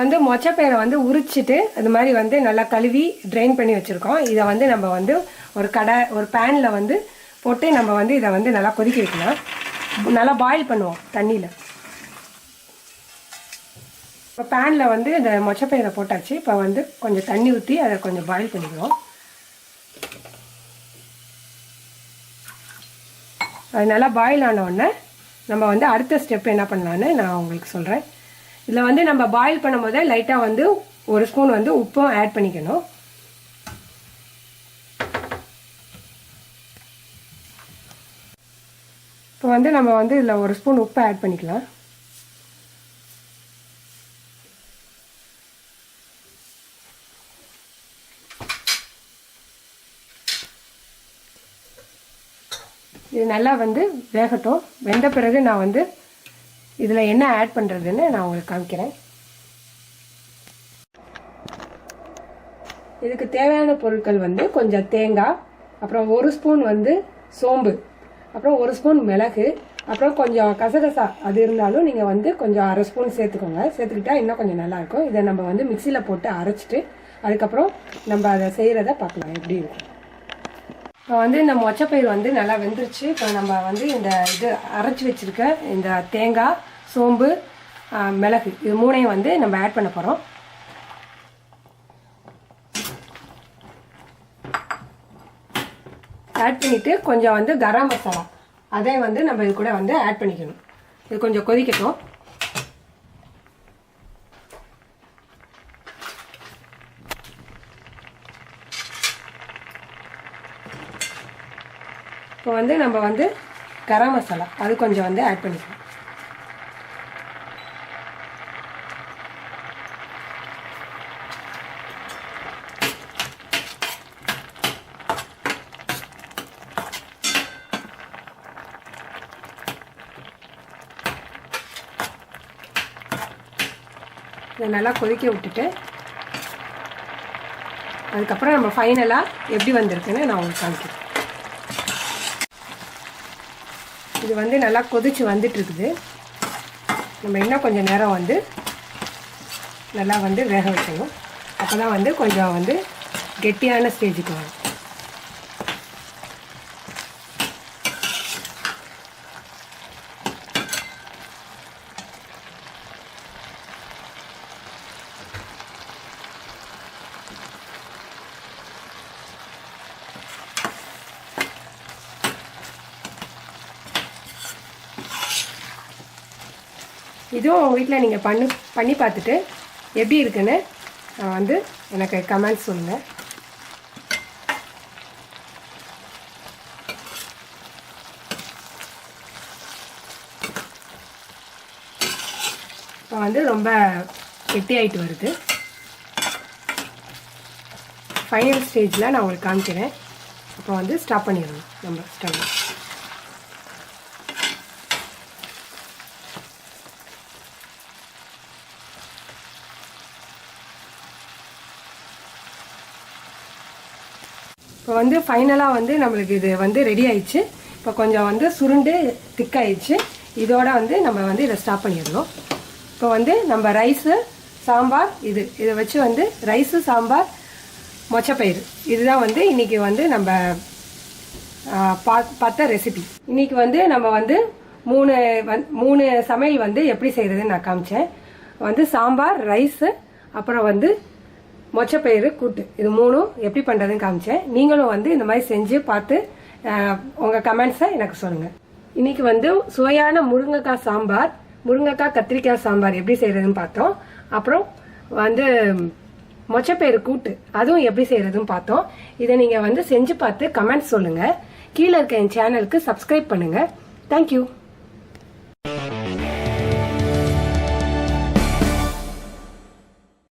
வந்து மொச்சப்பயிரை வந்து உரிச்சிட்டு அது மாதிரி வந்து நல்லா கழுவி ட்ரைன் பண்ணி வச்சுருக்கோம். இதை வந்து நம்ம வந்து ஒரு பேனில் வந்து போட்டு நம்ம வந்து இதை வந்து நல்லா கொதிக்க வைக்கலாம். நல்லா பாயில் பண்ணுவோம் தண்ணியில். இப்போ பேனில் வந்து இந்த மொச்சப்பயிரை போட்டாச்சு. இப்போ வந்து கொஞ்சம் தண்ணி ஊற்றி அதை கொஞ்சம் பாயில் பண்ணிக்கிறோம். அது நல்லா பாயில் ஆன உடனே நம்ம வந்து அடுத்த ஸ்டெப் என்ன பண்ணலான்னு நான் உங்களுக்கு சொல்கிறேன். இதில் வந்து நம்ம பாயில் பண்ணும்போது லைட்டாக வந்து ஒரு ஸ்பூன் வந்து உப்பும் ஆட் பண்ணிக்கணும். இப்போ வந்து நம்ம வந்து இதில் ஒரு ஸ்பூன் உப்பு ஆட் பண்ணிக்கலாம். இது நல்லா வந்து வேகட்டும். வெந்த பிறகு நான் வந்து இதில் என்ன ஆட் பண்ணுறதுன்னு நான் உங்களுக்கு காமிக்கிறேன். இதுக்கு தேவையான பொருட்கள் வந்து கொஞ்சம் தேங்காய், அப்புறம் ஒரு ஸ்பூன் வந்து சோம்பு, அப்புறம் ஒரு ஸ்பூன் மிளகு, அப்புறம் கொஞ்சம் கசகசா அது இருந்தாலும் நீங்கள் வந்து கொஞ்சம் அரை ஸ்பூன் சேர்த்துக்கோங்க. சேர்த்துக்கிட்டா இன்னும் கொஞ்சம் நல்லாயிருக்கும். இதை நம்ம வந்து மிக்சியில் போட்டு அரைச்சிட்டு அதுக்கப்புறம் நம்ம அதை செய்கிறத பார்க்கலாம் எப்படி இருக்கும். இப்போ வந்து இந்த மொச்சப்பயிர் வந்து நல்லா வெந்துருச்சு. இப்போ நம்ம வந்து இந்த இது அரைச்சி வச்சுருக்க இந்த தேங்காய், சோம்பு, மிளகு இது மூணையும் வந்து நம்ம ஆட் பண்ண போகிறோம். ஆட் பண்ணிவிட்டு கொஞ்சம் வந்து கரம் மசாலா அதை வந்து நம்ம இது கூட வந்து ஆட் பண்ணிக்கணும். இது கொஞ்சம் கொதிக்கட்டும். இப்போ வந்து நம்ம வந்து கரம் மசாலா அது கொஞ்சம் வந்து ஆட் பண்ணிக்கலாம். இதை நல்லா கொதிக்க விட்டுட்டு அதுக்கப்புறம் நம்ம ஃபைனலாக எப்படி வந்திருக்குன்னு நான் உங்களுக்கு காமிக்கிறேன். இது வந்து நல்லா கொதிச்சு வந்துட்டு இருக்குது. நம்ம இன்னும் கொஞ்சம் நேரம் வந்து நல்லா வந்து வேக வைக்கணும். அப்போ தான் வந்து கொஞ்சம் வந்து கெட்டியான ஸ்டேஜுக்கு வரும். இதுவும் உங்கள் வீட்டில் நீங்கள் பண்ணி பார்த்துட்டு எப்படி இருக்குன்னு வந்து எனக்கு கமெண்ட்ஸ் சொல்லுங்கள். இப்போ வந்து ரொம்ப கெட்டியாயிட்டு வருது. ஃபைனல் ஸ்டேஜில் நான் உங்களுக்கு காமிக்கிறேன். அப்போ வந்து ஸ்டாப் பண்ணிடணும் நம்ம ஸ்டவ். இப்போ வந்து ஃபைனலாக வந்து நம்மளுக்கு இது வந்து ரெடி ஆயிடுச்சு. இப்போ கொஞ்சம் வந்து சுருண்டு திக்காயிடுச்சு. இதோட வந்து நம்ம வந்து இதை ஸ்டாப் பண்ணிடணும். இப்போ வந்து நம்ம ரைஸு, சாம்பார் இதை வச்சு வந்து ரைஸு, சாம்பார், மொச்சப்பயிறு இதுதான் வந்து இன்றைக்கி வந்து நம்ம பார்த்த ரெசிபி. இன்றைக்கி வந்து நம்ம வந்து மூணு சமையல் வந்து எப்படி செய்கிறதுன்னு நான் காமிச்சேன். வந்து சாம்பார், ரைஸு, அப்புறம் வந்து மொச்சப்பயிறு கூட்டு இது மூணும் எப்படி பண்ணுறதுன்னு காமிச்சேன். நீங்களும் வந்து இந்த மாதிரி செஞ்சு பார்த்து உங்கள் கமெண்ட்ஸை எனக்கு சொல்லுங்கள். இன்றைக்கி வந்து சுவையான முருங்கைக்காய் சாம்பார், முருங்கைக்காய் கத்திரிக்காய் சாம்பார் எப்படி செய்கிறதுன்னு பார்த்தோம். அப்புறம் வந்து மொச்சப்பயிறு கூட்டு அதுவும் எப்படி செய்கிறதுன்னு பார்த்தோம். இதை நீங்கள் வந்து செஞ்சு பார்த்து கமெண்ட்ஸ் சொல்லுங்கள். கீழே இருக்க என் சேனலுக்கு சப்ஸ்கிரைப் பண்ணுங்கள். தேங்க்யூ.